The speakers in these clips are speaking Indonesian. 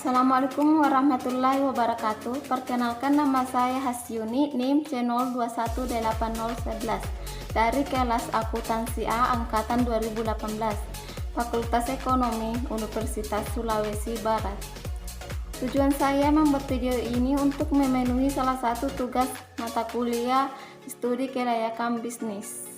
Assalamualaikum warahmatullahi wabarakatuh. Perkenalkan, nama saya Hasyuni, NIM C0218011 dari kelas akuntansi A angkatan 2018, Fakultas Ekonomi Universitas Sulawesi Barat. Tujuan saya membuat video ini untuk memenuhi salah satu tugas mata kuliah studi kelayakan bisnis.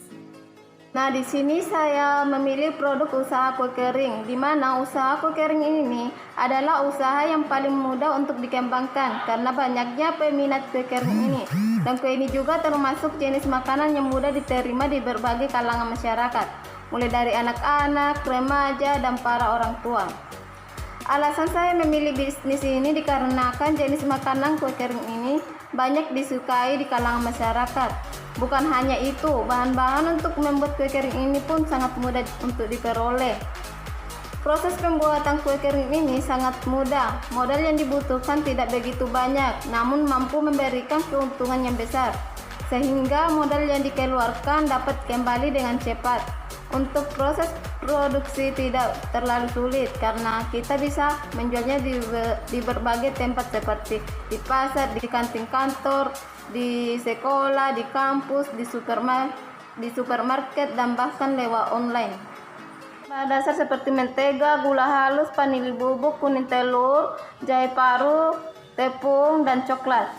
Nah, di sini saya memilih produk usaha kue kering, di mana usaha kue kering ini adalah usaha yang paling mudah untuk dikembangkan karena banyaknya peminat kue kering ini. Dan kue ini juga termasuk jenis makanan yang mudah diterima di berbagai kalangan masyarakat, mulai dari anak-anak, remaja, dan para orang tua. Alasan saya memilih bisnis ini dikarenakan jenis makanan kue kering ini banyak disukai di kalangan masyarakat. Bukan hanya itu, bahan-bahan untuk membuat kue kering ini pun sangat mudah untuk diperoleh. Proses pembuatan kue kering ini sangat mudah. Modal yang dibutuhkan tidak begitu banyak, namun mampu memberikan keuntungan yang besar, sehingga modal yang dikeluarkan dapat kembali dengan cepat. Untuk proses produksi tidak terlalu sulit karena kita bisa menjualnya di berbagai tempat seperti di pasar, di kantin kantor, di sekolah, di kampus, di supermarket, dan bahkan lewat online. Bahan dasar seperti mentega, gula halus, vanili bubuk, kuning telur, jahe parut, tepung, dan coklat.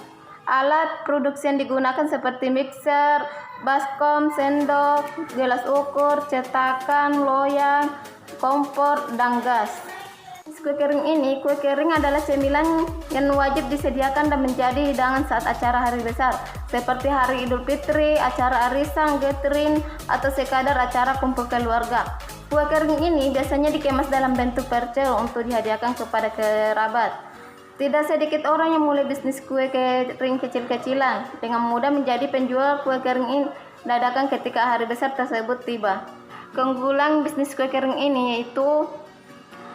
Alat produksi yang digunakan seperti mixer, baskom, sendok, gelas ukur, cetakan, loyang, kompor, dan gas. Kue kering adalah cemilan yang wajib disediakan dan menjadi hidangan saat acara hari besar, seperti hari Idul Fitri, acara arisan, gathering, atau sekadar acara kumpul keluarga. Kue kering ini biasanya dikemas dalam bentuk percel untuk dihadiahkan kepada kerabat. Tidak sedikit orang yang mulai bisnis kue kering kecil-kecilan dengan mudah menjadi penjual kue kering dadakan ketika hari besar tersebut tiba. Keunggulan bisnis kue kering ini yaitu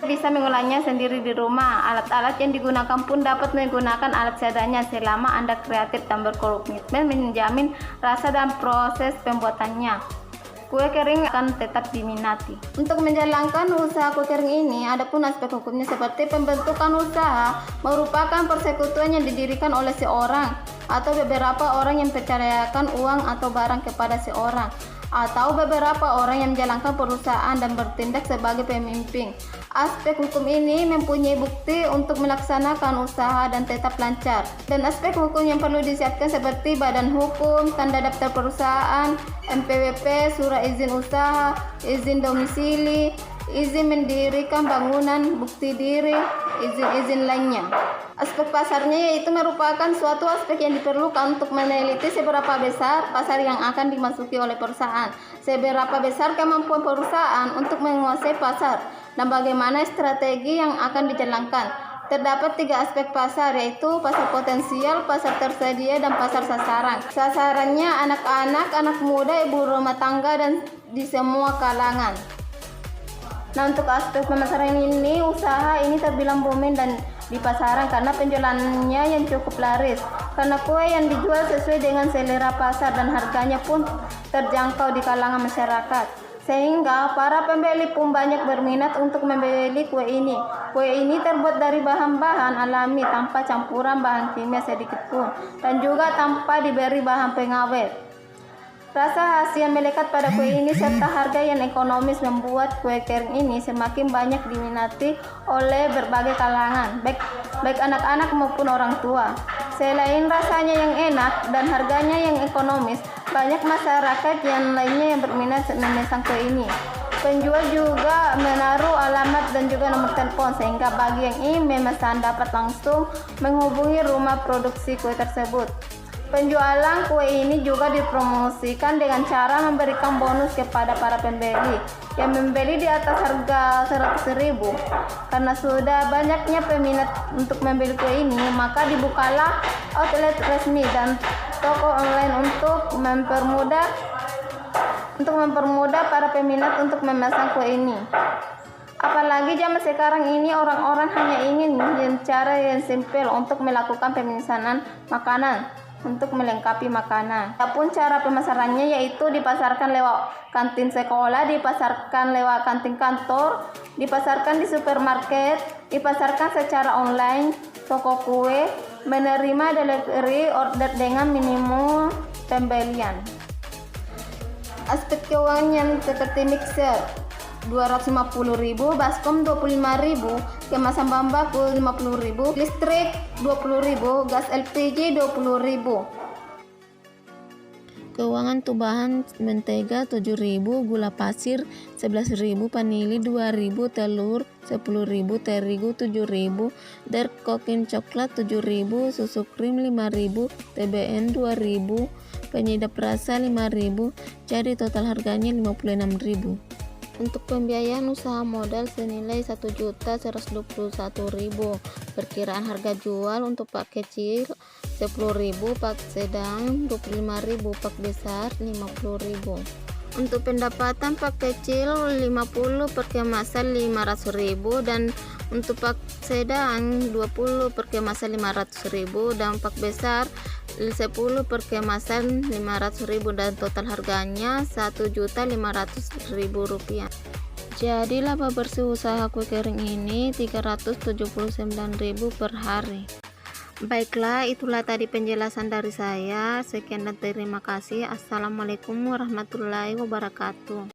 bisa mengolahnya sendiri di rumah. Alat-alat yang digunakan pun dapat menggunakan alat seadanya selama Anda kreatif dan berkomitmen menjamin rasa dan proses pembuatannya. Kue kering akan tetap diminati. Untuk menjalankan usaha kue kering ini, ada pun aspek hukumnya seperti pembentukan usaha merupakan persekutuan yang didirikan oleh seorang atau beberapa orang yang mempercayakan uang atau barang kepada seorang atau beberapa orang yang menjalankan perusahaan dan bertindak sebagai pemimpin. Aspek hukum ini mempunyai bukti untuk melaksanakan usaha dan tetap lancar. Dan aspek hukum yang perlu disiapkan seperti badan hukum, tanda daftar perusahaan, NPWP, surat izin usaha, izin domisili, izin mendirikan bangunan, bukti diri, izin-izin lainnya. Aspek pasarnya yaitu merupakan suatu aspek yang diperlukan untuk meneliti seberapa besar pasar yang akan dimasuki oleh perusahaan, seberapa besar kemampuan perusahaan untuk menguasai pasar, dan bagaimana strategi yang akan dijalankan. Terdapat 3 aspek pasar, yaitu pasar potensial, pasar tersedia, dan pasar sasaran. Sasarannya anak-anak, anak muda, ibu rumah tangga, dan di semua kalangan. Nah, untuk aspek pemasaran ini, usaha ini terbilang booming dan di pasaran karena penjualannya yang cukup laris. Karena kue yang dijual sesuai dengan selera pasar dan harganya pun terjangkau di kalangan masyarakat, sehingga para pembeli pun banyak berminat untuk membeli kue ini. Kue ini terbuat dari bahan-bahan alami tanpa campuran bahan kimia sedikit pun, dan juga tanpa diberi bahan pengawet. Rasa khas yang melekat pada kue ini serta harga yang ekonomis membuat kue kering ini semakin banyak diminati oleh berbagai kalangan, baik anak-anak maupun orang tua. Selain rasanya yang enak dan harganya yang ekonomis, banyak masyarakat yang lainnya yang berminat memesan kue ini. Penjual juga menaruh alamat dan juga nomor telepon, sehingga bagi yang ingin memesan dapat langsung menghubungi rumah produksi kue tersebut. Penjualan kue ini juga dipromosikan dengan cara memberikan bonus kepada para pembeli yang membeli di atas harga 100.000. Karena sudah banyaknya peminat untuk membeli kue ini, maka dibukalah outlet resmi dan toko online untuk mempermudah para peminat untuk memesan kue ini. Apalagi zaman sekarang ini orang-orang hanya ingin cara yang simpel untuk melakukan pemesanan makanan untuk melengkapi makanan. Adapun cara pemasarannya yaitu dipasarkan lewat kantin sekolah, dipasarkan lewat kantin kantor, dipasarkan di supermarket, dipasarkan secara online. Toko kue menerima delivery order dengan minimum pembelian. Aspek keuangan yang seperti mixer 250.000, baskom 25.000, kemasan bahan baku 50.000, listrik 20.000, gas LPG 20.000. Keuangan untuk bahan mentega 7.000, gula pasir 11.000, vanili 2.000, telur 10.000, terigu 7.000, dark cooking coklat 7.000, susu krim 5.000, TBN 2.000, penyedap rasa 5.000, jadi total harganya 56.000. Untuk pembiayaan usaha modal senilai 1.121.000. Perkiraan harga jual untuk pak kecil 10.000, pak sedang 25.000, pak besar 50.000. Untuk pendapatan pak kecil 50, per kemasan 500.000, dan untuk pak sedang 20, per kemasan 500.000, dan pak besar 10, per kemasan 500.000, dan total harganya Rp1.500.000. Jadi laba bersih usaha kue kering ini Rp379.000 per hari. Baiklah, itulah tadi penjelasan dari saya. Sekian dan terima kasih. Assalamualaikum warahmatullahi wabarakatuh.